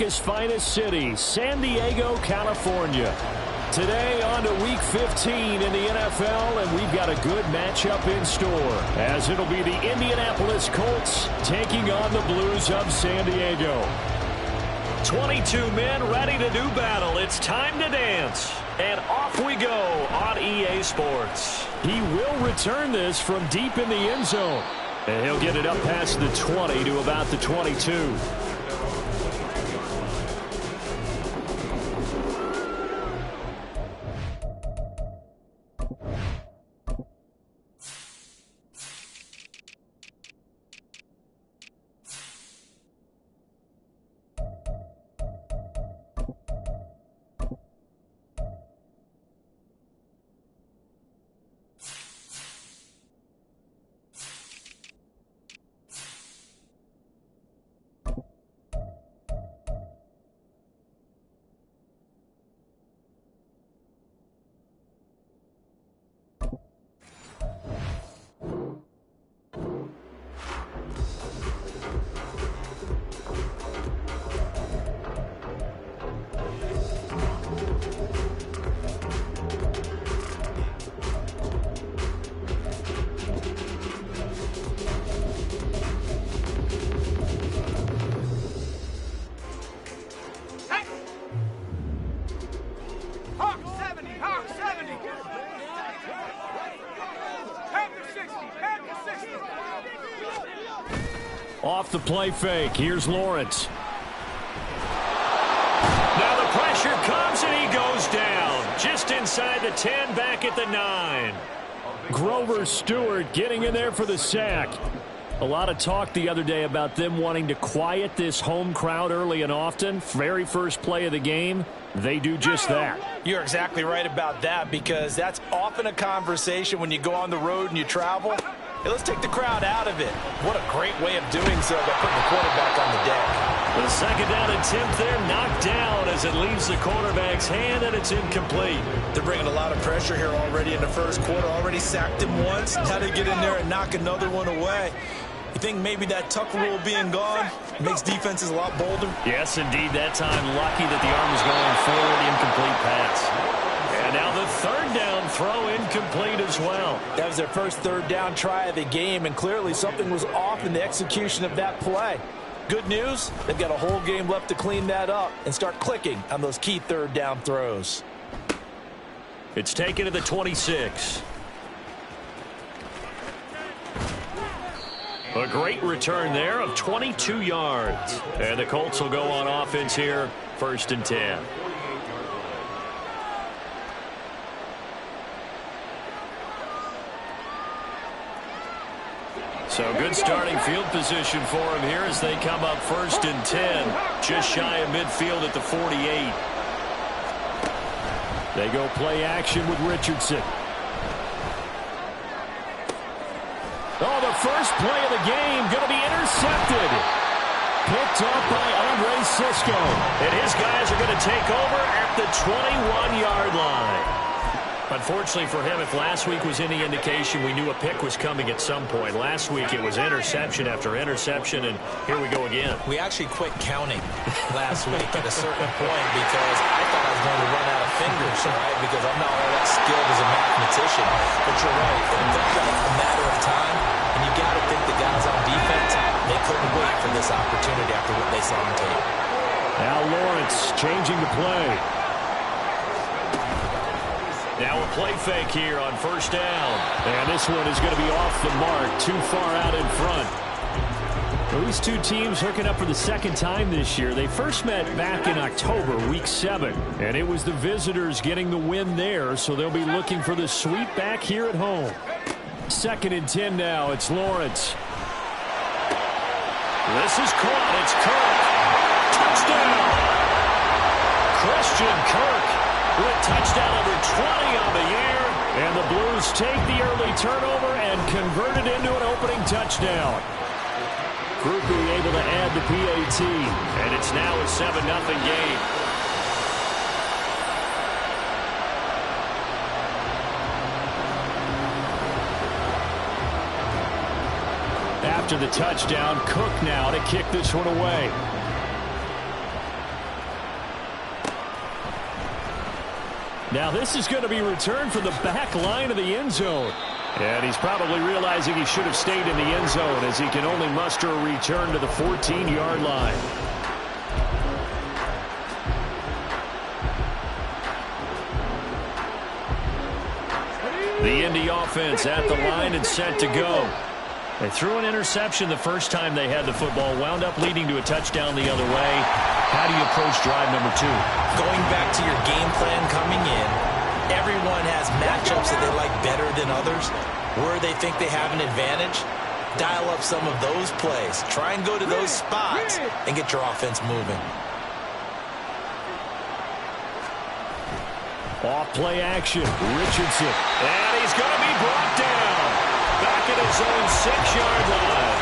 America's finest city, San Diego, California. Today on to Week 15 in the NFL, and we've got a good matchup in store, as it'll be the Indianapolis Colts taking on the Blues of San Diego. 22 men ready to do battle. It's time to dance. And off we go on EA Sports. He will return this from deep in the end zone. And he'll get it up past the 20 to about the 22. Off the play fake, here's Lawrence. Now the pressure comes and he goes down. Just inside the 10, back at the 9. Grover Stewart getting in there for the sack. A lot of talk the other day about them wanting to quiet this home crowd early and often. Very first play of the game, they do just that. You're exactly right about that, because that's often a conversation when you go on the road and you travel. Hey, let's take the crowd out of it. What a great way of doing so by putting the quarterback on the deck. The second down attempt there knocked down as it leaves the quarterback's hand, and it's incomplete. They're bringing a lot of pressure here already in the first quarter. Already sacked him once. How to get in there and knock another one away. You think maybe that tuck rule being gone makes defenses a lot bolder? Yes, indeed. That time, lucky that the arm was going forward. Incomplete pass. And now the third down throw incomplete as well. That was their first third down try of the game, and clearly something was off in the execution of that play. Good news, they've got a whole game left to clean that up and start clicking on those key third down throws. It's taken to the 26. A great return there of 22 yards. And the Colts will go on offense here, 1st and 10. So good starting field position for him here as they come up 1st and 10. Just shy of midfield at the 48. They go play action with Richardson. Oh, the first play of the game going to be intercepted. Picked up by Andre Sisco. And his guys are going to take over at the 21-yard line. Unfortunately for him, if last week was any indication, we knew a pick was coming at some point. Last week it was interception after interception, and here we go again. We actually quit counting last week at a certain point because I thought I was going to run out of fingers, right? Because I'm not all that skilled as a mathematician. But you're right. It felt like a matter of time, and you got to think the guys on defense, they couldn't wait for this opportunity after what they saw on tape. Now Lawrence changing the play. Now a play fake here on 1st down. And this one is going to be off the mark, too far out in front. These two teams hooking up for the second time this year. They first met back in October, Week 7. And it was the visitors getting the win there, so they'll be looking for the sweep back here at home. 2nd and 10 now. It's Lawrence. This is caught. It's Kirk. Touchdown. Christian Kirk with touchdown number 20 on the year. And the Blues take the early turnover and convert it into an opening touchdown. Kruku able to add the PAT. And it's now a 7-0 game. After the touchdown, Cook now to kick this one away. Now this is going to be returned from the back line of the end zone. And he's probably realizing he should have stayed in the end zone as he can only muster a return to the 14-yard line. The Indy offense at the line and set to go. They threw an interception the first time they had the football, wound up leading to a touchdown the other way. How do you approach drive number 2? Going back to your game plan coming in, everyone has matchups that they like better than others. Where they think they have an advantage, dial up some of those plays. Try and go to those spots and get your offense moving. Off-play action. Richardson. And he's going to be brought down. Back at his own 6-yard line.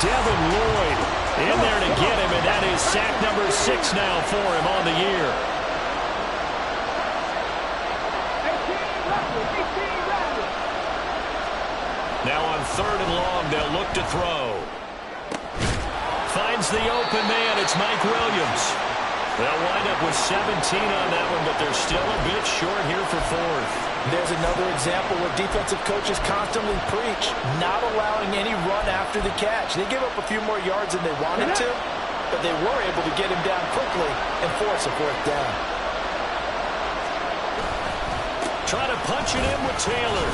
Devin Lloyd in there to get him, and that is sack number 6 now for him on the year. Now on 3rd and long, they'll look to throw. Finds the open man. It's Mike Williams. They'll wind up with 17 on that one, but they're still a bit short here for 4th. There's another example where defensive coaches constantly preach not allowing any run after the catch. They give up a few more yards than they wanted to, but they were able to get him down quickly and force a 4th down. Trying to punch it in with Taylor.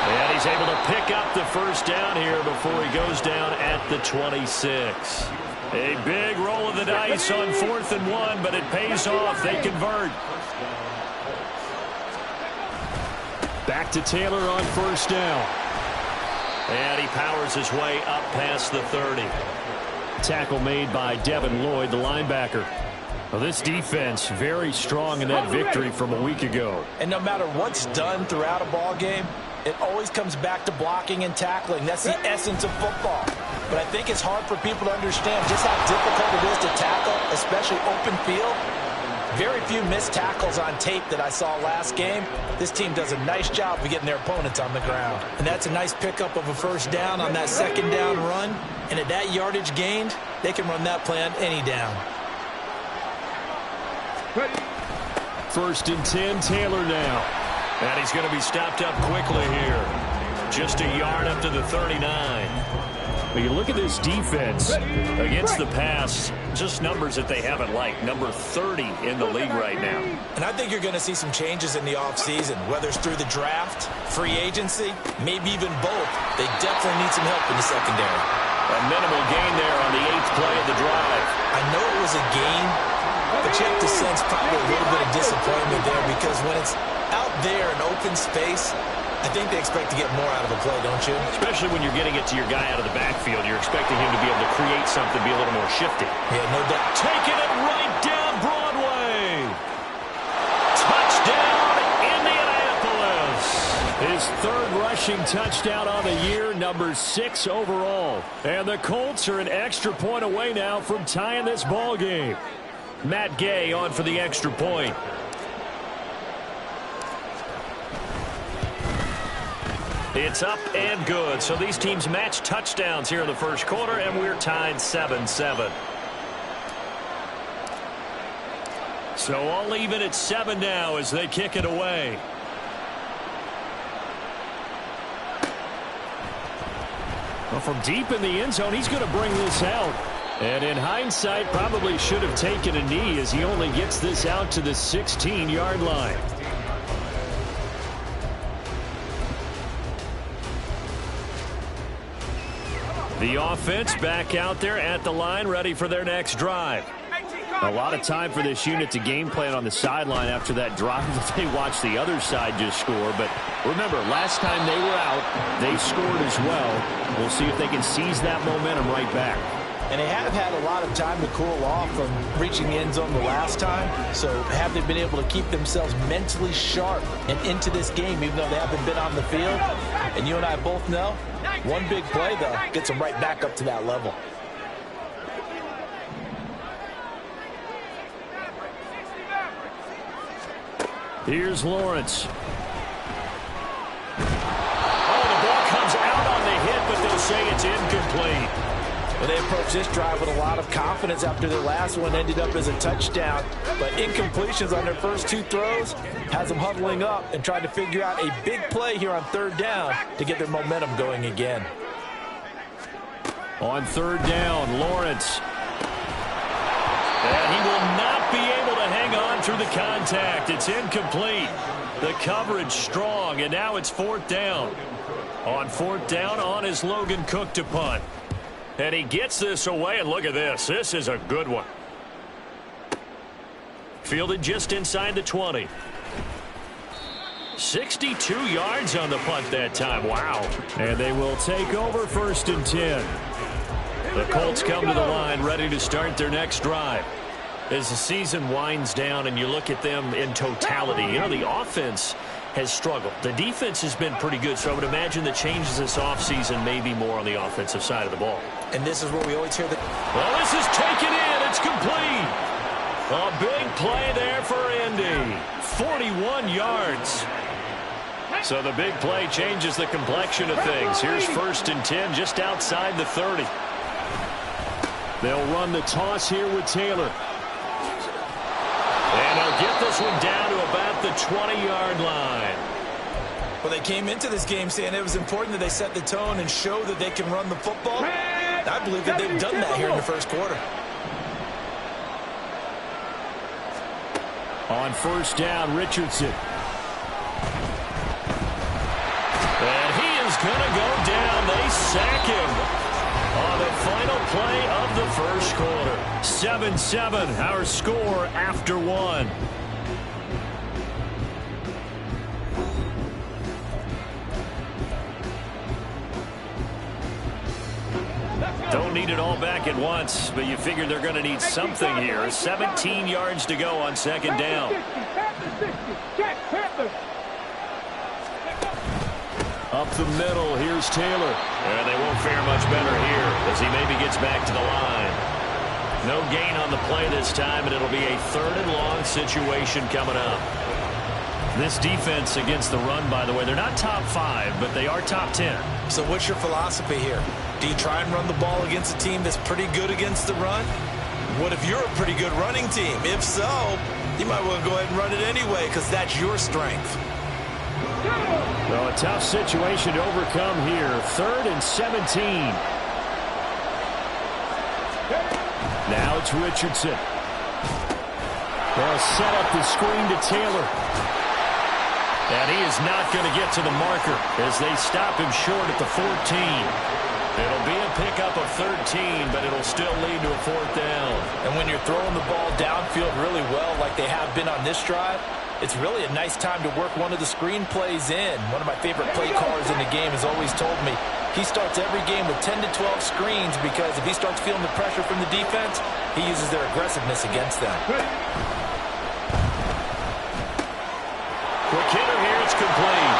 And he's able to pick up the first down here before he goes down at the 26. A big roll of the dice on 4th and 1, but it pays off. They convert. Back to Taylor on 1st down. And he powers his way up past the 30. Tackle made by Devin Lloyd, the linebacker. Well, this defense very strong in that victory from a week ago. And no matter what's done throughout a ball game, it always comes back to blocking and tackling. That's the essence of football. But I think it's hard for people to understand just how difficult it is to tackle, especially open field. Very few missed tackles on tape that I saw last game. This team does a nice job of getting their opponents on the ground. And that's a nice pickup of a 1st down on that 2nd down run. And at that yardage gained, they can run that play on any down. 1st and 10, Taylor now. And he's going to be stopped up quickly here. Just a yard up to the 39. But you look at this defense against the pass, just numbers that they haven't liked. Number 30 in the league right now. And I think you're going to see some changes in the offseason, whether it's through the draft, free agency, maybe even both. They definitely need some help in the secondary. A minimal gain there on the 8th play of the drive. I know it was a gain, but you have to sense probably a little bit of disappointment there because when it's out there in open space, I think they expect to get more out of a play, don't you? Especially when you're getting it to your guy out of the backfield. You're expecting him to be able to create something, be a little more shifty. Yeah, no doubt. Taking it right down Broadway. Touchdown, Indianapolis. His 3rd rushing touchdown on the year, number 6 overall. And the Colts are an extra point away now from tying this ball game. Matt Gay on for the extra point. It's up and good. So these teams match touchdowns here in the 1st quarter, and we're tied 7-7. So all even at 7 now as they kick it away. Well, from deep in the end zone, he's going to bring this out. And in hindsight, probably should have taken a knee as he only gets this out to the 16-yard line. The offense back out there at the line, ready for their next drive. A lot of time for this unit to game plan on the sideline after that drive that they watched the other side just score. But remember, last time they were out, they scored as well. We'll see if they can seize that momentum right back. And they have had a lot of time to cool off from reaching the end zone the last time. So have they been able to keep themselves mentally sharp and into this game, even though they haven't been on the field? And you and I both know, one big play, though, gets them right back up to that level. Here's Lawrence. Oh, the ball comes out on the hit, but they'll say it's incomplete. Well, they approached this drive with a lot of confidence after their last one ended up as a touchdown. But incompletions on their first 2 throws has them huddling up and trying to figure out a big play here on 3rd down to get their momentum going again. On 3rd down, Lawrence. And he will not be able to hang on through the contact. It's incomplete. The coverage strong, and now it's 4th down. On 4th down, on is Logan Cook to punt. And he gets this away, and look at this. This is a good one. Fielded just inside the 20. 62 yards on the punt that time. Wow. And they will take over 1st and 10. The Colts come to the line ready to start their next drive. As the season winds down and you look at them in totality, you know, the offense has struggled. The defense has been pretty good, so I would imagine the changes this offseason may be more on the offensive side of the ball. And this is where we always hear the... Well, this is taken in. It's complete. A big play there for Indy. 41 yards. So the big play changes the complexion of things. Here's 1st and 10 just outside the 30. They'll run the toss here with Taylor. And they'll get this one down to about the 20-yard line. Well, they came into this game saying it was important that they set the tone and show that they can run the football. I believe that they've done that here in the 1st quarter. On 1st down, Richardson. And he is going to go down. They sack him on the final play of the 1st quarter. 7-7, our score after 1. Don't need it all back at once, but you figure they're going to need something here. 17 yards to go on 2nd down. Up the middle, here's Taylor. And they won't fare much better here as he maybe gets back to the line. No gain on the play this time, and it'll be a 3rd and long situation coming up. This defense against the run, by the way, they're not top 5, but they are top 10. So what's your philosophy here? Do you try and run the ball against a team that's pretty good against the run? What if you're a pretty good running team? If so, you might want to go ahead and run it anyway because that's your strength. Well, a tough situation to overcome here. 3rd and 17. Now it's Richardson. They'll set up the screen to Taylor. And he is not going to get to the marker as they stop him short at the 14. It'll be a pickup of 13, but it'll still lead to a 4th down. And when you're throwing the ball downfield really well like they have been on this drive, it's really a nice time to work one of the screen plays in. One of my favorite play callers in the game has always told me he starts every game with 10 to 12 screens because if he starts feeling the pressure from the defense, he uses their aggressiveness against them. Quick hitter here, it's complete.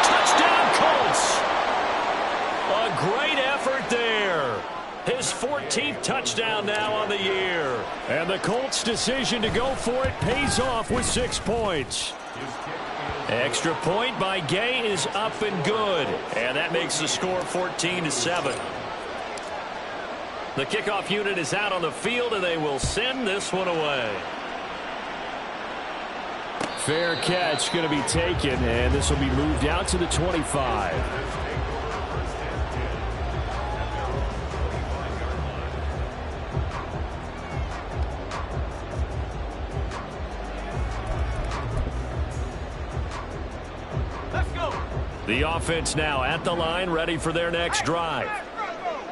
Touchdown, Colts! A great effort there. His 14th touchdown now on the year. And the Colts' decision to go for it pays off with 6 points. Extra point by Gay is up and good. And that makes the score 14-7. The kickoff unit is out on the field, and they will send this one away. Fair catch going to be taken, and this will be moved out to the 25. The offense now at the line, ready for their next drive.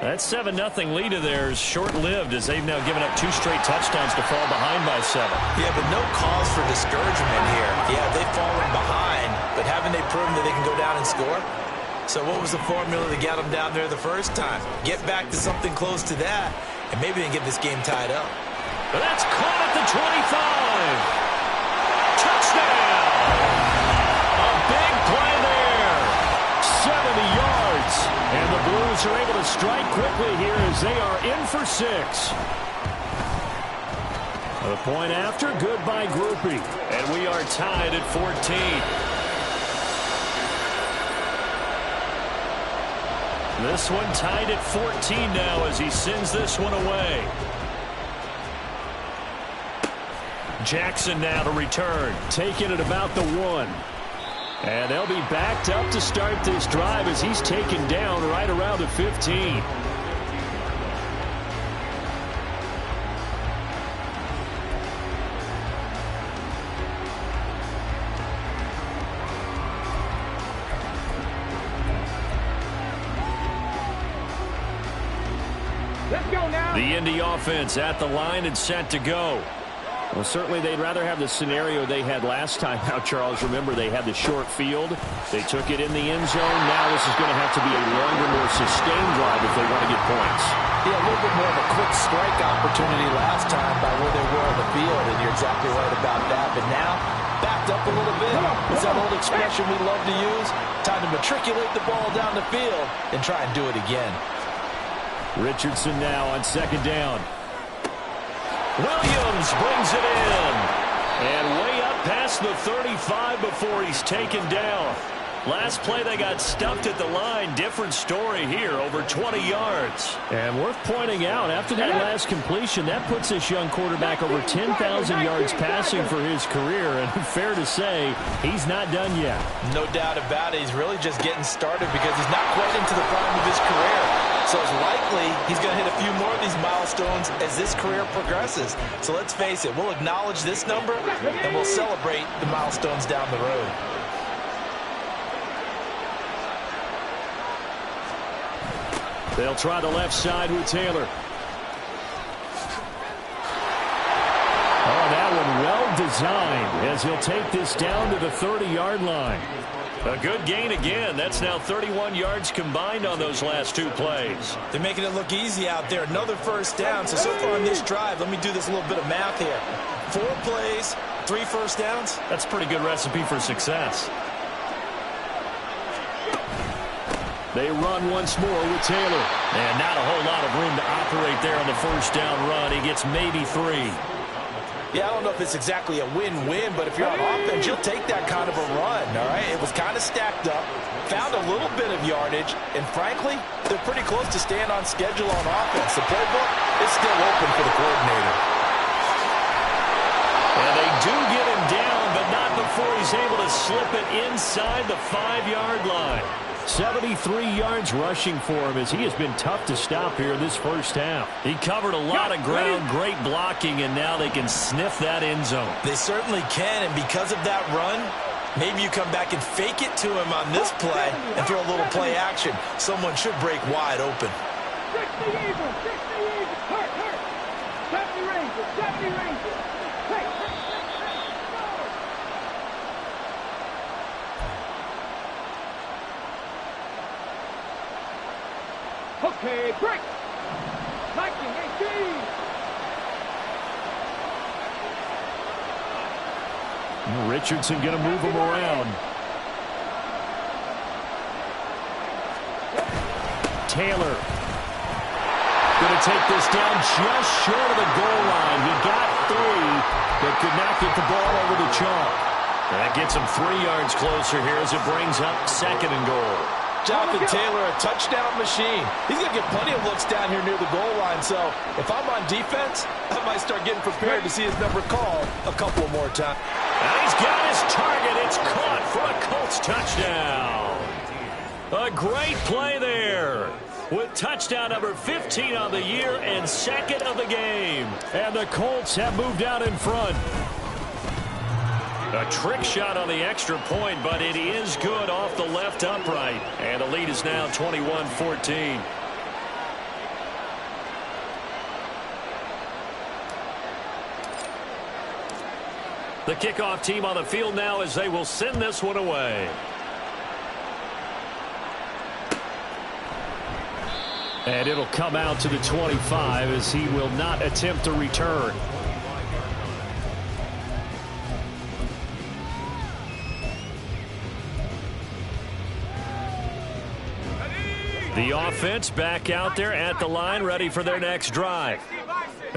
That 7-0 lead of theirs short-lived as they've now given up 2 straight touchdowns to fall behind by 7. Yeah, but no cause for discouragement here. Yeah, they've fallen behind, but haven't they proven that they can go down and score? So what was the formula to get them down there the first time? Get back to something close to that, and maybe they can get this game tied up. But that's caught at the 25. Touchdown! A big play there. 70 yards. And the Blues are able to strike quickly here as they are in for 6. The point after, good by Groupie. And we are tied at 14. This one tied at 14 now as he sends this one away. Jackson now to return, taking it about the 1. And they'll be backed up to start this drive as he's taken down right around the 15. The Indy offense at the line and set to go. Well, certainly they'd rather have the scenario they had last time out, Charles. Remember, they had the short field. They took it in the end zone. Now this is going to have to be a longer, more sustained drive if they want to get points. Yeah, a little bit more of a quick strike opportunity last time by where they were on the field, and you're exactly right about that. But now, backed up a little bit. It's that old expression we love to use. Time to matriculate the ball down the field and try and do it again. Richardson now on second down. Williams brings it in. And way up past the 35 before he's taken down. Last play they got stuffed at the line. Different story here, over 20 yards. And worth pointing out, after that last completion, that puts this young quarterback over 10,000 yards passing for his career. And fair to say, he's not done yet. No doubt about it. He's really just getting started because he's not quite into the prime of his career. So it's likely he's going to hit a few more of these milestones as this career progresses. So let's face it, we'll acknowledge this number and we'll celebrate the milestones down the road. They'll try the left side with Taylor. Oh, that one well designed as he'll take this down to the 30-yard line. A good gain again. That's now 31 yards combined on those last two plays. They're making it look easy out there. Another first down. So far on this drive, let me do this little bit of math here. 4 plays, 3 first downs. That's a pretty good recipe for success. They run once more with Taylor. And not a whole lot of room to operate there on the first down run. He gets maybe 3. Yeah, I don't know if it's exactly a win-win, but if you're on offense, you'll take that kind of a run, all right? It was kind of stacked up, found a little bit of yardage, and frankly, they're pretty close to staying on schedule on offense. The playbook is still open for the coordinator. And they do get him down, but not before he's able to slip it inside the 5-yard line. 73 yards rushing for him as he has been tough to stop here in this first half. He covered a lot of ground, great blocking, and now they can sniff that end zone. They certainly can, and because of that run, maybe you come back and fake it to him on this play and throw a little play action. Someone should break wide open. 60 Eagles, 60 Eagles, hurt, 70 Rangers, 70 Rangers. Okay, break. Viking 18. Richardson going to move him around. Taylor going to take this down just short of the goal line. He got 3, but could not get the ball over the chalk. That gets him 3 yards closer here as it brings up 2nd and goal. Jonathan Taylor, a touchdown machine. He's going to get plenty of looks down here near the goal line. So if I'm on defense, I might start getting prepared to see his number called a couple more times. And he's got his target. It's caught for a Colts touchdown. A great play there with touchdown number 15 on the year and 2nd of the game. And the Colts have moved out in front. A trick shot on the extra point, but it is good off the left upright. And the lead is now 21-14. The kickoff team on the field now as they will send this one away. And it'll come out to the 25 as he will not attempt to return. The offense back out there at the line, ready for their next drive.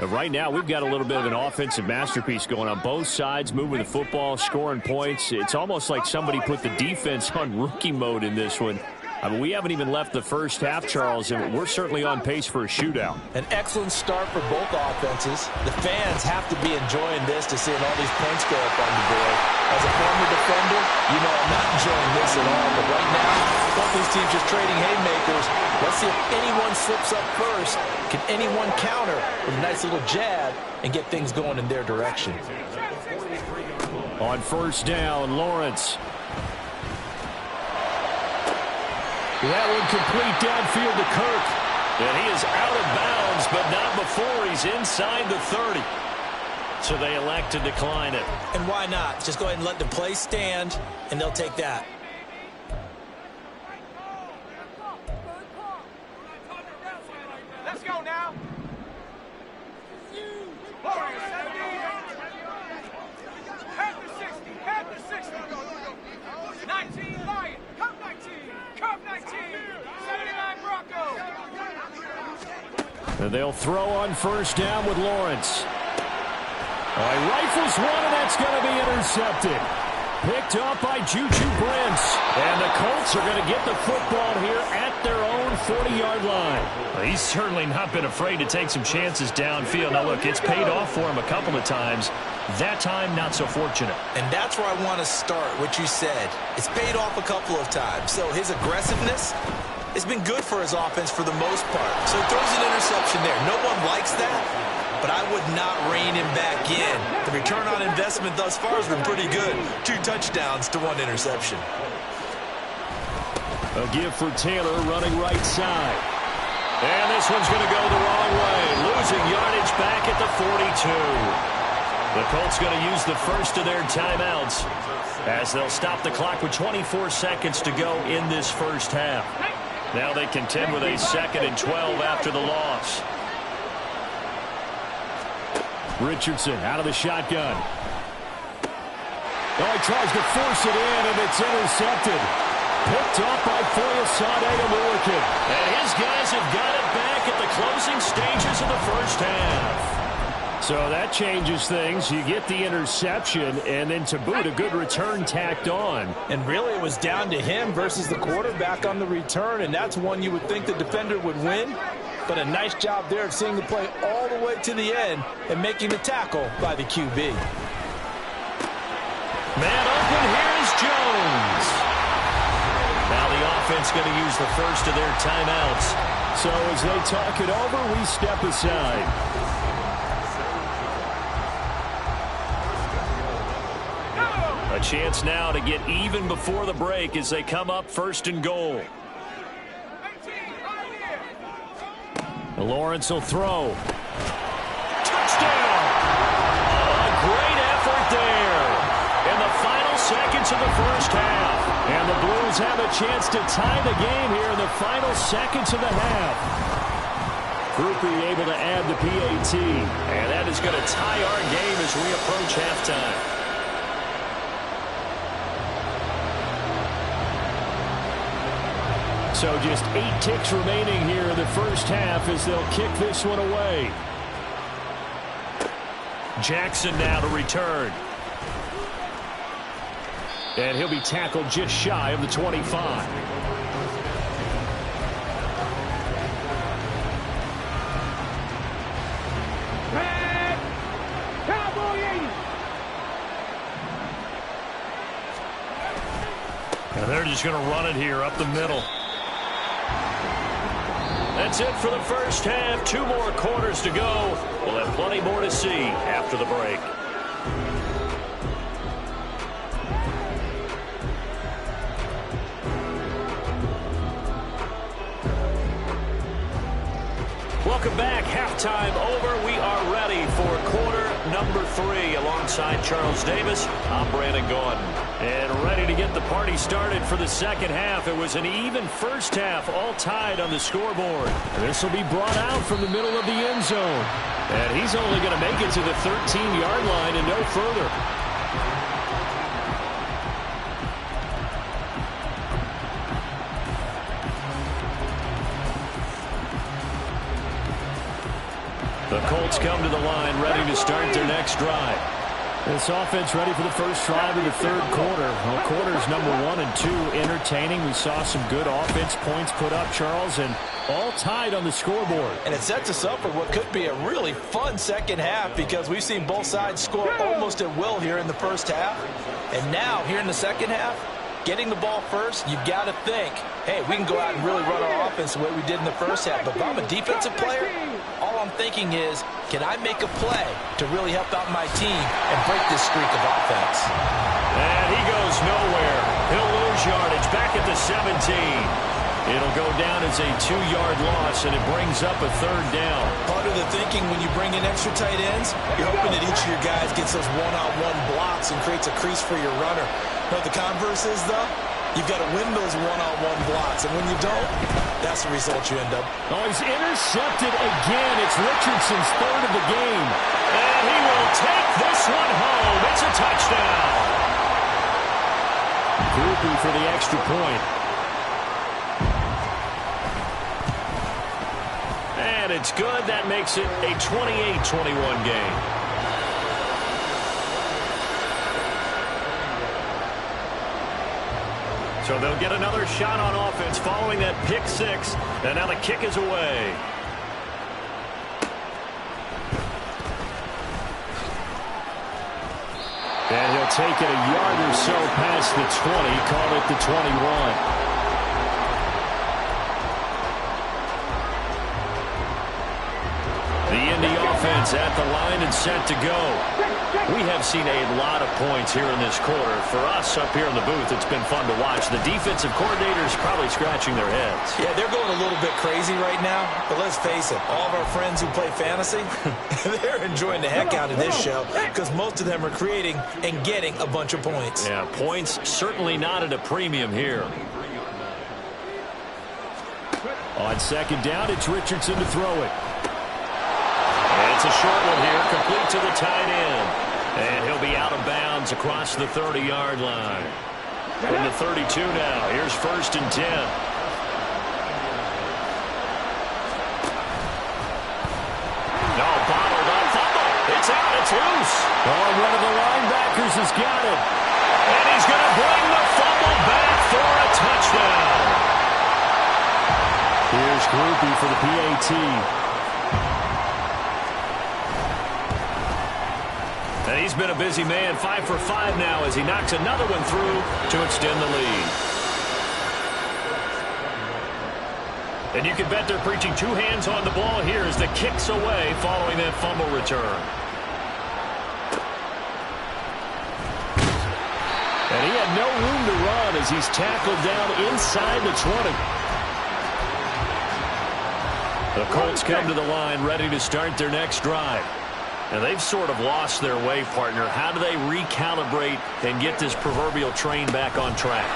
Right now, we've got a little bit of an offensive masterpiece going on both sides, moving the football, scoring points. It's almost like somebody put the defense on rookie mode in this one. I mean, we haven't even left the first half, Charles, and we're certainly on pace for a shootout. An excellent start for both offenses. The fans have to be enjoying this to seeing all these points go up on the board. As a former defender, you know I'm not enjoying this at all. But right now, both these teams just trading haymakers. Let's see if anyone slips up first. Can anyone counter with a nice little jab and get things going in their direction? On first down, Lawrence. That one complete downfield to Kirk. And he is out of bounds, but not before he's inside the 30. So they elect to decline it. And why not? Just go ahead and let the play stand, and they'll take that. Let's go now. Half the 60, half the 60. 19 Lion, Cup 19, Cup 19, 79 Bronco. And they'll throw on first down with Lawrence. He rifles one, and that's going to be intercepted. Picked up by Juju Brents. And the Colts are going to get the football here at their own 40-yard line. Well, he's certainly not been afraid to take some chances downfield. Now, look, it's paid off for him a couple of times. That time, not so fortunate. And that's where I want to start, what you said. It's paid off a couple of times. So his aggressiveness has been good for his offense for the most part. So he throws an interception there. No one likes that, but I would not rein him back in. The return on investment thus far has been pretty good. 2 touchdowns to 1 interception. A give for Taylor running right side. And this one's going to go the wrong way. Losing yardage back at the 42. The Colts going to use the first of their timeouts as they'll stop the clock with 24 seconds to go in this first half. Now they contend with a 2nd and 12 after the loss. Richardson out of the shotgun. He tries to force it in, and it's intercepted. Picked up by Foyesade American. And his guys have got it back at the closing stages of the first half. So that changes things. You get the interception, and then to boot, a good return tacked on. And really, it was down to him versus the quarterback on the return, and that's one you would think the defender would win. But a nice job there of seeing the play all the way to the end and making the tackle by the QB. Man open, here's Jones. Now the offense going to use the first of their timeouts. So as they talk it over, we step aside. A chance now to get even before the break as they come up 1st and goal. Lawrence will throw. Touchdown! A great effort there in the final seconds of the first half. And the Blues have a chance to tie the game here in the final seconds of the half. Groupie able to add the PAT. And that is going to tie our game as we approach halftime. So just 8 ticks remaining here in the first half as they'll kick this one away. Jackson now to return. And he'll be tackled just shy of the 25. Cowboy 80. And they're just going to run it here up the middle. That's it for the first half. 2 more quarters to go. We'll have plenty more to see after the break. Welcome back. Halftime over. We are ready for quarter number 3. Alongside Charles Davis, I'm Brandon Gordon. And ready to get the party started for the second half. It was an even first half, all tied on the scoreboard. This will be brought out from the middle of the end zone. And he's only going to make it to the 13-yard line and no further. The Colts come to the line ready to start their next drive. This offense ready for the first drive of the third quarter. Well, quarters number 1 and 2 entertaining. We saw some good offense points put up, Charles, and all tied on the scoreboard. And it sets us up for what could be a really fun second half because we've seen both sides score almost at will here in the first half. And now, here in the second half, getting the ball first, you've got to think, hey, we can go out and really run our offense the way we did in the first half. But if I'm a defensive player, all I'm thinking is, can I make a play to really help out my team and break this streak of offense? And he goes nowhere. He'll lose yardage back at the 17. It'll go down as a 2-yard loss, and it brings up a third down. Part of the thinking when you bring in extra tight ends, you're hoping that each of your guys gets those one-on-one blocks and creates a crease for your runner. But the converse is, though, you've got to win those one-on-one blocks, and when you don't, that's the result you end up. Oh, he's intercepted again. It's Richardson's third of the game. And he will take this one home. It's a touchdown. Groupie for the extra point. And it's good. That makes it a 28-21 game. So they'll get another shot on offense following that pick six. And now the kick is away. And he'll take it a yard or so past the 20. Call it the 21. The Indy offense at the line and set to go. We have seen a lot of points here in this quarter. For us up here in the booth, it's been fun to watch. The defensive coordinators probably scratching their heads. Yeah, they're going a little bit crazy right now. But let's face it, all of our friends who play fantasy, they're enjoying the heck out of this show because most of them are creating and getting a bunch of points. Yeah, points certainly not at a premium here. On second down, it's Richardson to throw it. It's a short one here, complete to the tight end. And he'll be out of bounds across the 30-yard line. From the 32 now, here's 1st and 10. No, bottled up, fumble. It's out, it's loose. Oh, one of the linebackers has got it. And he's going to bring the fumble back for a touchdown. Here's Groupie for the PAT. And he's been a busy man, 5 for 5 now as he knocks another one through to extend the lead. And you can bet they're preaching 2 hands on the ball here as the kick's away following that fumble return. And he had no room to run as he's tackled down inside the 20. The Colts come to the line ready to start their next drive. And they've sort of lost their way, partner. How do they recalibrate and get this proverbial train back on track?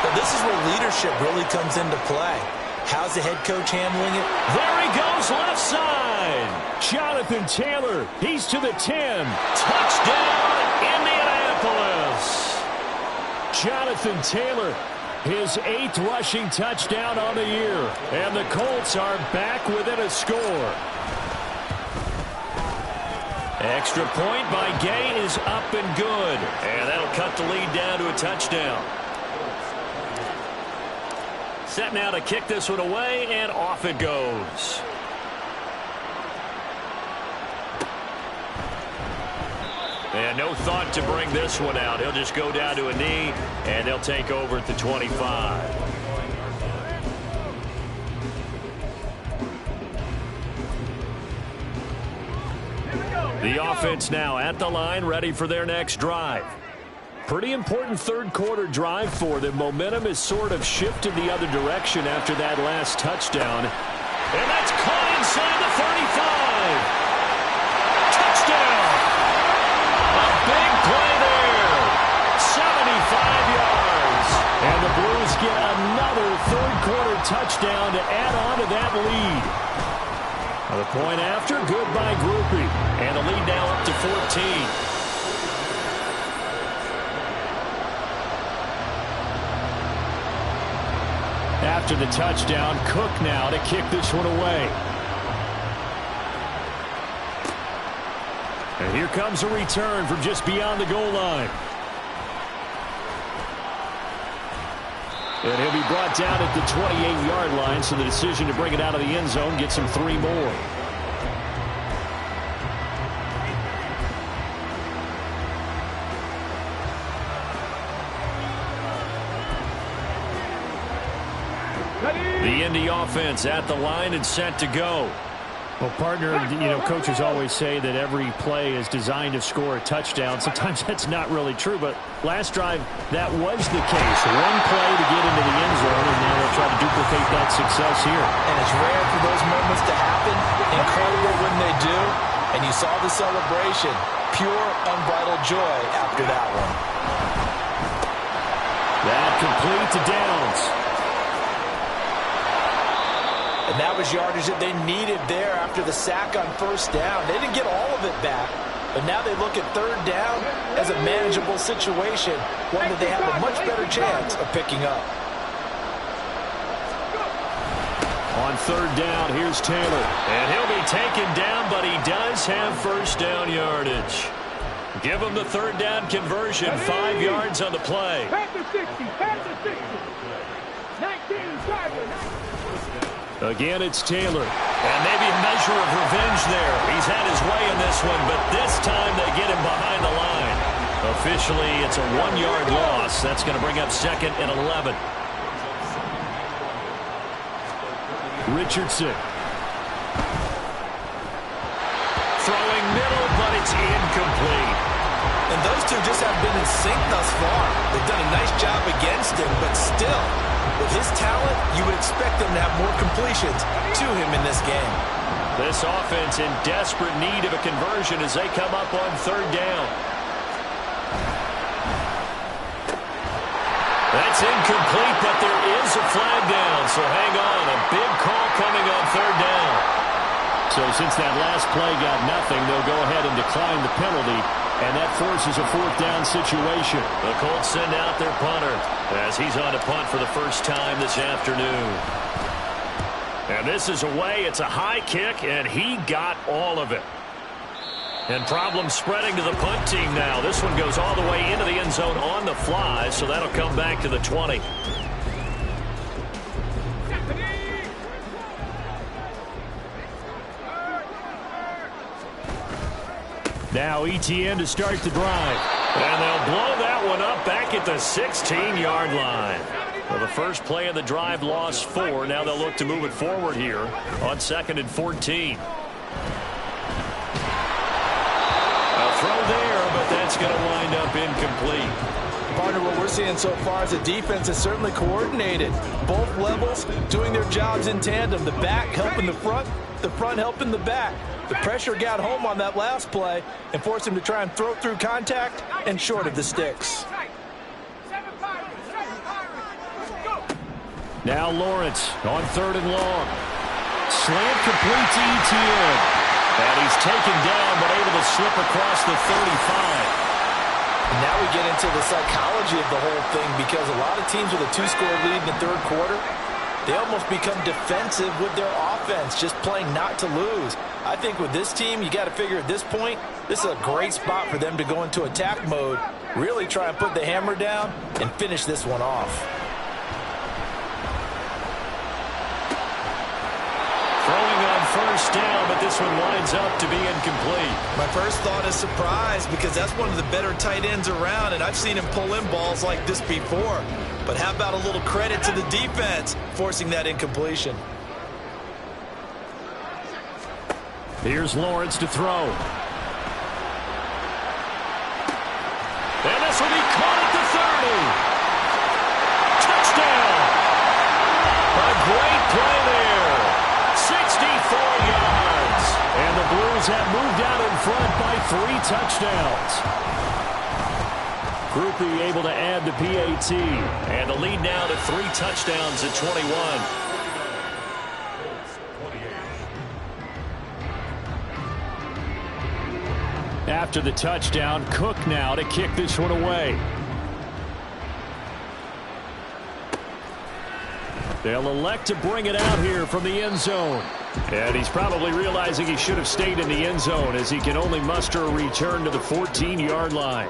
But this is where leadership really comes into play. How's the head coach handling it? There he goes, left side. Jonathan Taylor, he's to the 10. Touchdown, Indianapolis. Jonathan Taylor, his 8th rushing touchdown on the year. And the Colts are back within a score. Extra point by Gay is up and good. And that'll cut the lead down to a touchdown. Set now to kick this one away, and off it goes. And no thought to bring this one out. He'll just go down to a knee, and they'll take over at the 25. The offense now at the line, ready for their next drive. Pretty important third quarter drive for them. Momentum has sort of shifted the other direction after that last touchdown. And that's caught inside the 35. Touchdown. A big play there. 75 yards. And the Blues get another third quarter touchdown to add on to that lead. The point after, good by Groupie. And the lead now up to 14. After the touchdown, Cook now to kick this one away. And here comes a return from just beyond the goal line. And he'll be brought down at the 28-yard line, so the decision to bring it out of the end zone gets him 3 more. The Indy offense at the line and set to go. Well, partner, coaches always say that every play is designed to score a touchdown. Sometimes that's not really true, but last drive, that was the case. One play to get into the end zone, and now they'll try to duplicate that success here. And it's rare for those moments to happen. Incredible when they do. And you saw the celebration. Pure, unbridled joy after that one. That complete to Downs. And that was yardage that they needed there after the sack on first down. They didn't get all of it back, but now they look at third down as a manageable situation, one that they have a much better chance of picking up. On third down, here's Taylor. And he'll be taken down, but he does have first down yardage. Give him the third down conversion, 5 yards on the play. Pass the 60, pass the 60. 19, driver. Again, it's Taylor. And maybe a measure of revenge there. He's had his way in this one, but this time they get him behind the line. Officially, it's a 1-yard loss. That's going to bring up 2nd and 11. Richardson. Throwing middle, but it's incomplete. And those two just haven't been in sync thus far. They've done a nice job against him, but still, with his talent, you would expect them to have more completions to him in this game. This offense in desperate need of a conversion as they come up on third down. That's incomplete, but there is a flag down, so hang on. A big call coming on third down. So since that last play got nothing, they'll go ahead and decline the penalty, and that forces a 4th down situation. The Colts send out their punter as he's on to punt for the first time this afternoon. And this is away. It's a high kick, and he got all of it. And problems spreading to the punt team now. This one goes all the way into the end zone on the fly, so that'll come back to the 20. Now ETN to start the drive. And they'll blow that one up back at the 16-yard line. Well, the first play of the drive lost 4. Now they'll look to move it forward here on 2nd and 14. A throw there, but that's going to wind up incomplete. Partner, what we're seeing so far is the defense is certainly coordinated. Both levels doing their jobs in tandem. The back helping the front helping the back. The pressure got home on that last play and forced him to try and throw through contact and short of the sticks. Now Lawrence on 3rd and long. Slant complete to ETN. And he's taken down but able to slip across the 35. Now we get into the psychology of the whole thing, because a lot of teams with a 2-score lead in the third quarter, they almost become defensive with their offense, just playing not to lose. I think with this team, you got to figure at this point, this is a great spot for them to go into attack mode, really try and put the hammer down and finish this one off. Throwing on first down, but this one winds up to be incomplete. My first thought is surprise, because that's one of the better tight ends around, and I've seen him pull in balls like this before. But how about a little credit to the defense forcing that incompletion? Here's Lawrence to throw. And this will be caught at the 30. Touchdown! A great play there. 64 yards. And the Blues have moved out in front by 3 touchdowns. Groupie able to add the PAT. And the lead now to 3 touchdowns at 21. After the touchdown, Cook now to kick this one away. They'll elect to bring it out here from the end zone. And he's probably realizing he should have stayed in the end zone as he can only muster a return to the 14-yard line.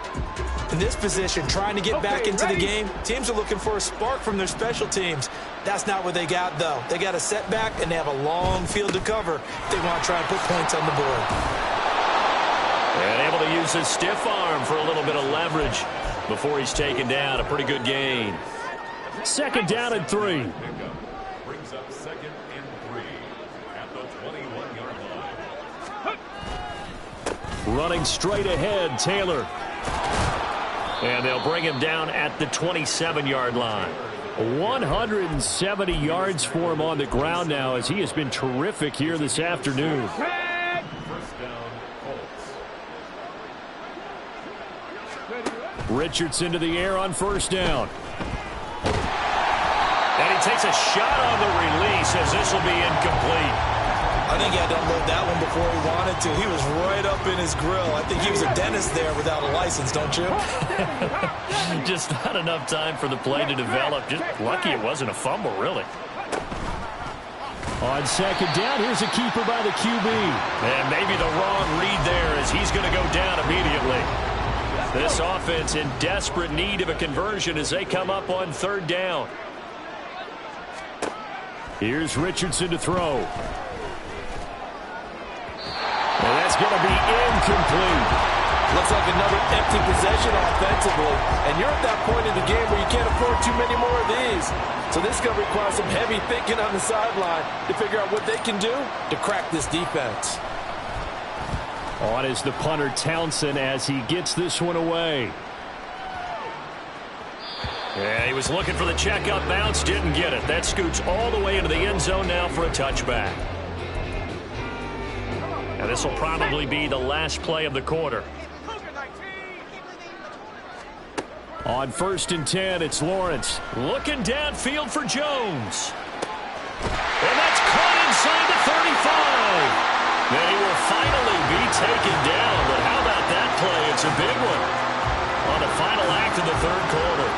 In this position, trying to get back into the game, teams are looking for a spark from their special teams. That's not what they got, though. They got a setback, and they have a long field to cover if they want to try and put points on the board. And able to use his stiff arm for a little bit of leverage before he's taken down. A pretty good gain. 2nd down and 3. Brings up 2nd and 3 at the 21-yard line. Running straight ahead, Taylor. And they'll bring him down at the 27-yard line. 170 yards for him on the ground now as he has been terrific here this afternoon. First down, Colts. Richardson to the air on 1st down. And he takes a shot on the release as this will be incomplete. I think he had to unload that one before he wanted to. He was right up in his grill. I think he was a dentist there without a license, don't you? Just not enough time for the play to develop. Just lucky it wasn't a fumble, really. On 2nd down, here's a keeper by the QB. And maybe the wrong read there as he's going to go down immediately. This offense in desperate need of a conversion as they come up on 3rd down. Here's Richardson to throw. And that's going to be incomplete. Looks like another empty possession offensively. And you're at that point in the game where you can't afford too many more of these. So this is going to require some heavy thinking on the sideline to figure out what they can do to crack this defense. On is the punter, Townsend, as he gets this one away. Yeah, he was looking for the check-up bounce, didn't get it. That scoots all the way into the end zone now for a touchback. And this will probably be the last play of the quarter. On 1st and 10, it's Lawrence. Looking downfield for Jones. And that's caught inside the 35. Then he will finally be taken down. But how about that play? It's a big one on the final act of the 3rd quarter.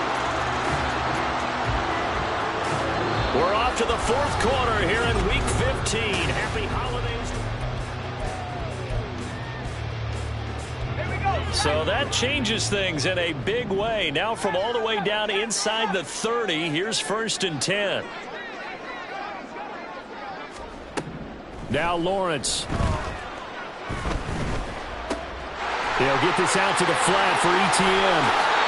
We're off to the 4th quarter here in Week 15. Happy holidays. So that changes things in a big way. Now from all the way down inside the 30, here's 1st and 10. Now Lawrence. They'll get this out to the flat for ETN.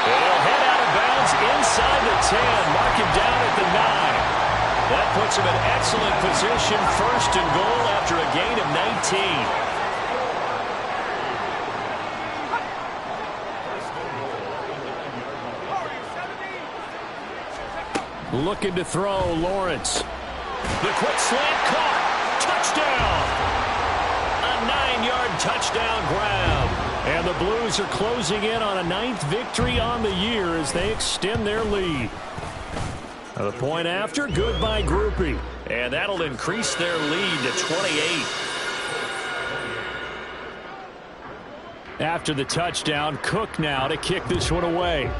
He'll head out of bounds inside the 10. Mark him down at the 9. That puts him in excellent position. 1st and goal after a gain of 19. Looking to throw, Lawrence. The quick slant caught. Touchdown. A 9-yard touchdown grab. And the Blues are closing in on a 9th victory on the year as they extend their lead. The point after, good by Groupie. And that'll increase their lead to 28. After the touchdown, Cook now to kick this one away.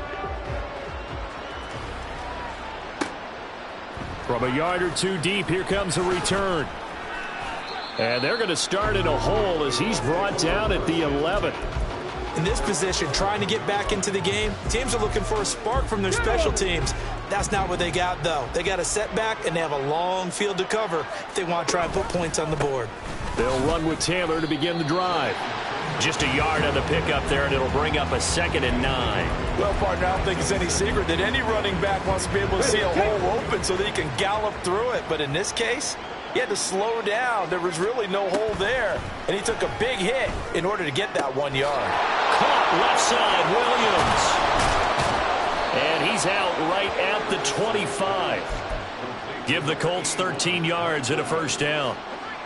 From a yard or two deep, here comes a return. And they're going to start in a hole as he's brought down at the 11th. In this position, trying to get back into the game, teams are looking for a spark from their special teams. That's not what they got, though. They got a setback, and they have a long field to cover if they want to try and put points on the board. They'll run with Taylor to begin the drive. Just a yard on the pickup there, and it'll bring up a 2nd and 9. Well, partner, I don't think it's any secret that any running back wants to be able to see a hole open so that he can gallop through it. But in this case, he had to slow down. There was really no hole there, and he took a big hit in order to get that 1 yard. Caught left side, Williams. And he's out right at the 25. Give the Colts 13 yards and a 1st down.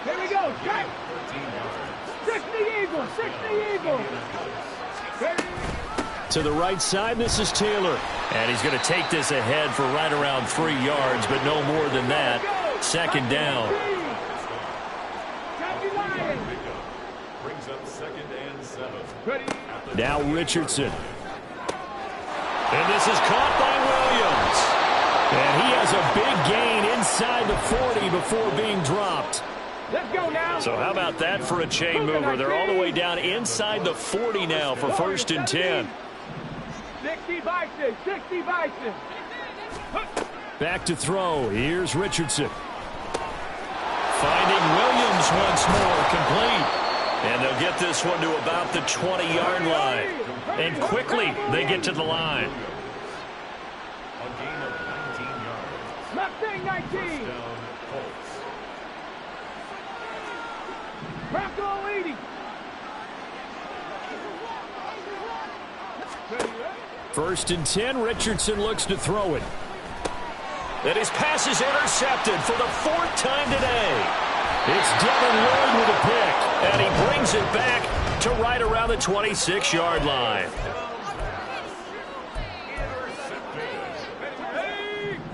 Here we go. Strike. 60 Eagles. 60 Eagles. To the right side, this is Taylor. And he's going to take this ahead for right around 3 yards, but no more than that. 2nd down. Brings up 2nd and 7. Now Richardson. And this is caught by Williams. And he has a big gain inside the 40 before being dropped. Let's go now. So how about that for a chain mover? They're all the way down inside the 40 now for 1st and 10. 60 Bison, 60 Bison. Back to throw. Here's Richardson. Finding Williams once more, complete. And they'll get this one to about the 20-yard line. And quickly, they get to the line. A gain of 19 yards. Mustang 19. Down Colts. Bronco 80. First and 10. Richardson looks to throw it. And his pass is intercepted for the 4th time today. It's Devin Lloyd with a pick. And he brings it back to right around the 26-yard line.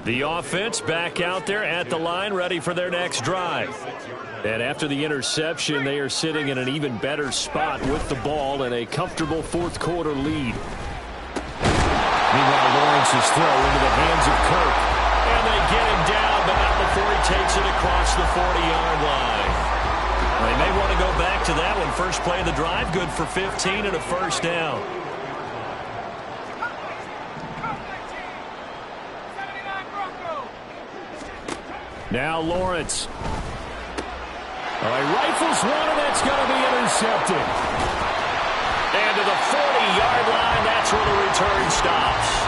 The offense back out there at the line, ready for their next drive. And after the interception, they are sitting in an even better spot with the ball and a comfortable 4th quarter lead. Meanwhile, Lawrence's throw into the hands of Kirk. And they get him down, but not before he takes it across the 40-yard line. They may want to go back to that one. First play of the drive, good for 15 and a 1st down. Now Lawrence. All right, rifles one, and that's going to be intercepted. And to the 40-yard line, that's where the return stops.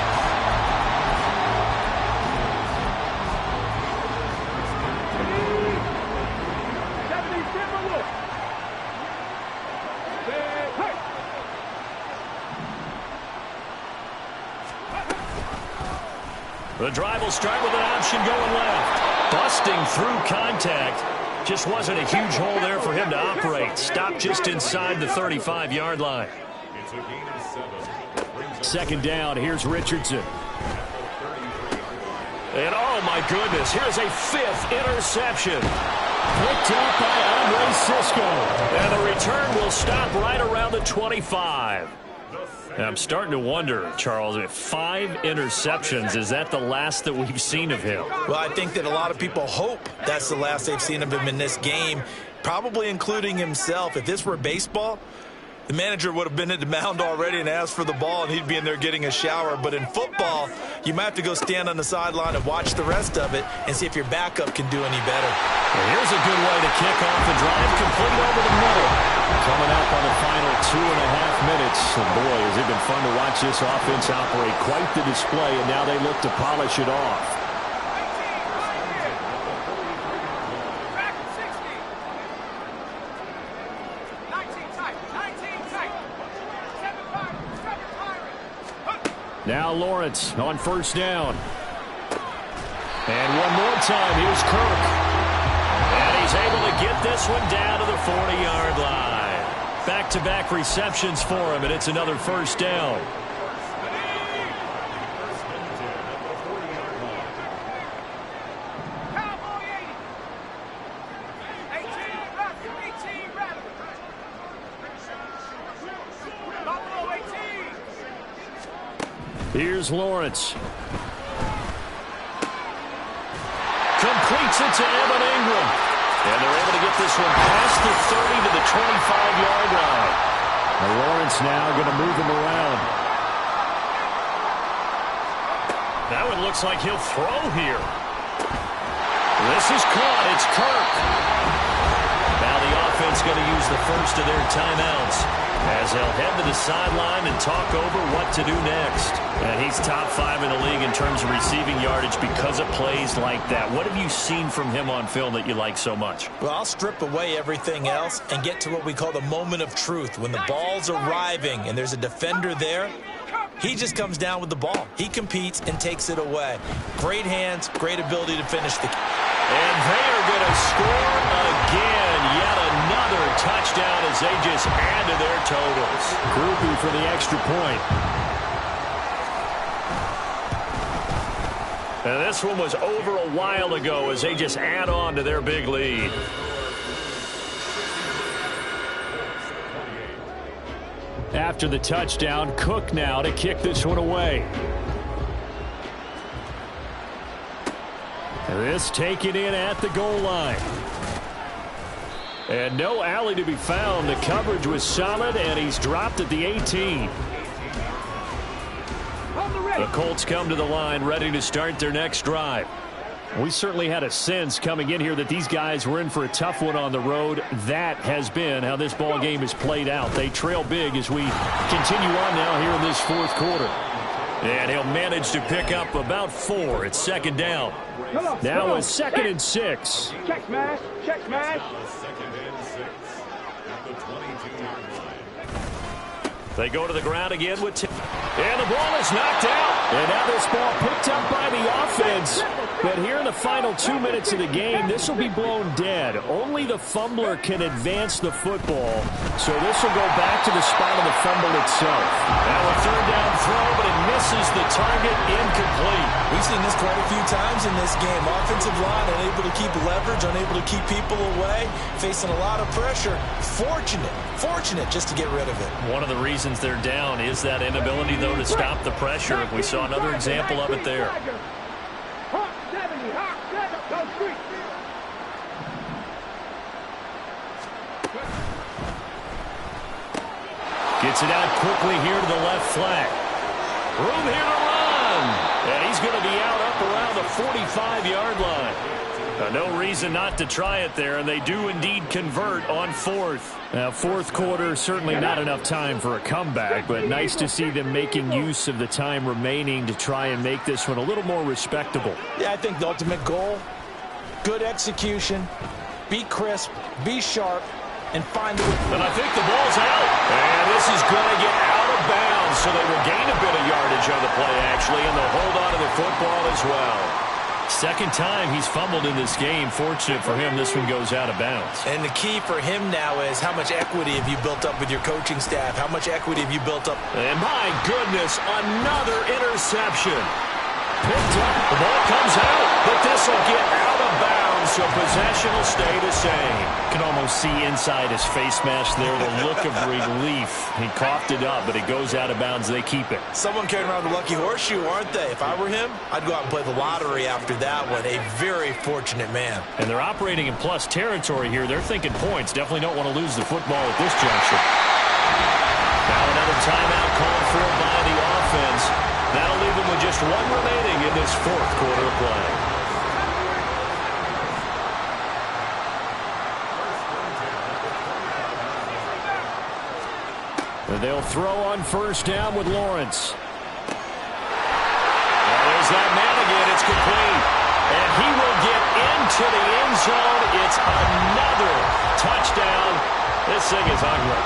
The drive will start with an option going left. Busting through contact. Just wasn't a huge hole there for him to operate. Stopped just inside the 35-yard line. It's a gain of 7. 2nd down. Here's Richardson. And oh my goodness, here's a 5th interception. Picked up by Andre Cisco. And the return will stop right around the 25. And I'm starting to wonder, Charles, if 5 interceptions, is that the last that we've seen of him? Well, I think that a lot of people hope that's the last they've seen of him in this game, probably including himself. If this were baseball, the manager would have been at the mound already and asked for the ball, and he'd be in there getting a shower. But in football, you might have to go stand on the sideline and watch the rest of it and see if your backup can do any better. Well, here's a good way to kick off the drive, complete over the middle. Coming up on the final 2.5 minutes. And boy, has it been fun to watch this offense operate. Quite the display, and now they look to polish it off. Now Lawrence on 1st down. And one more time, here's Kirk. And he's able to get this one down to the 40-yard line. Back-to-back receptions for him, and it's another 1st down. Here's Lawrence. Completes it to Evan Ingram. And they're able to get this one past the 30 to the 25-yard line. And Lawrence now going to move him around. That one looks like he'll throw here. This is caught. It's Kirk. Now the offense going to use the first of their timeouts as they'll head to the sideline and talk over what to do next. And he's top 5 in the league in terms of receiving yardage because of plays like that. What have you seen from him on film that you like so much? Well, I'll strip away everything else and get to what we call the moment of truth. When the ball's arriving and there's a defender there, he just comes down with the ball. He competes and takes it away. Great hands, great ability to finish the game. And they are going to score again. Yet another touchdown as they just add to their totals. Groupie for the extra point. And this one was over a while ago as they just add on to their big lead. After the touchdown, Cook now to kick this one away. And this taken in at the goal line. And no alley to be found. The coverage was solid, and he's dropped at the 18. The Colts come to the line, ready to start their next drive. We certainly had a sense coming in here that these guys were in for a tough one on the road. That has been how this ball game has played out. They trail big as we continue on now here in this fourth quarter. And he'll manage to pick up about 4. It's second down. Now a 2nd and 6. Check smash. Check smash. Second and 6 at the 22-yard line. They go to the ground again with and the ball is knocked out. And now this ball picked up by the offense. But here in the final 2 minutes of the game, this will be blown dead. Only the fumbler can advance the football. So this will go back to the spot of the fumble itself. Now a third down throw, but it misses the target, incomplete. We've seen this quite a few times in this game. Offensive line unable to keep leverage, unable to keep people away, facing a lot of pressure. Fortunate just to get rid of it. One of the reasons they're down is that inability, though, to stop the pressure. We saw another example of it there. Gets it out quickly here to the left flank. Room here to run. And he's going to be out up around the 45-yard line. No reason not to try it there, and they do indeed convert on 4th. Now, fourth quarter, certainly not enough time for a comeback, but nice to see them making use of the time remaining to try and make this one a little more respectable. Yeah, I think the ultimate goal, good execution, be crisp, be sharp, and find the way. And I think the ball's out. And this is going to get out of bounds, so they will gain a bit of yardage on the play, actually, and they'll hold on to the football as well. Second time he's fumbled in this game. Fortunate for him, this one goes out of bounds. And the key for him now is how much equity have you built up with your coaching staff? How much equity have you built up? And my goodness, another interception. Picked up. The ball comes out, but this will get out of bounds, so possession will stay the same. You can almost see inside his face mask there the look of relief. He coughed it up, but it goes out of bounds. They keep it. Someone carrying around the lucky horseshoe, aren't they? If I were him, I'd go out and play the lottery after that one. A very fortunate man. And they're operating in plus territory here. They're thinking points. Definitely don't want to lose the football at this juncture. Now another timeout called for by the offense. That'll leave them with just one remaining in this fourth quarter of play. And they'll throw on first down with Lawrence. Well, there's that man again. It's complete. And he will get into the end zone. It's another touchdown. This thing is ugly.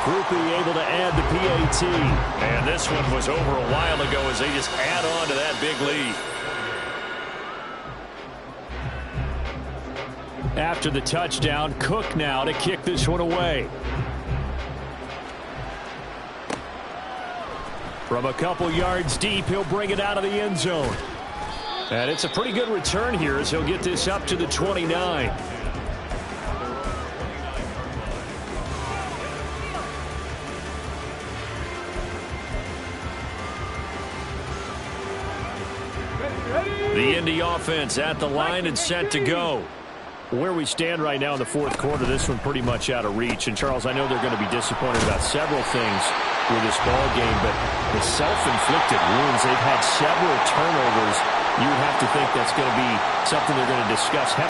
Groupie able to add the PAT. And this one was over a while ago as they just add on to that big lead. After the touchdown, Cook now to kick this one away. From a couple yards deep, he'll bring it out of the end zone. And it's a pretty good return here as he'll get this up to the 29. The Indy offense at the line and set to go. Where we stand right now in the fourth quarter, this one pretty much out of reach. And, Charles, I know they're going to be disappointed about several things with this ball game, but the self-inflicted wounds, they've had several turnovers. You would have to think that's going to be something they're going to discuss.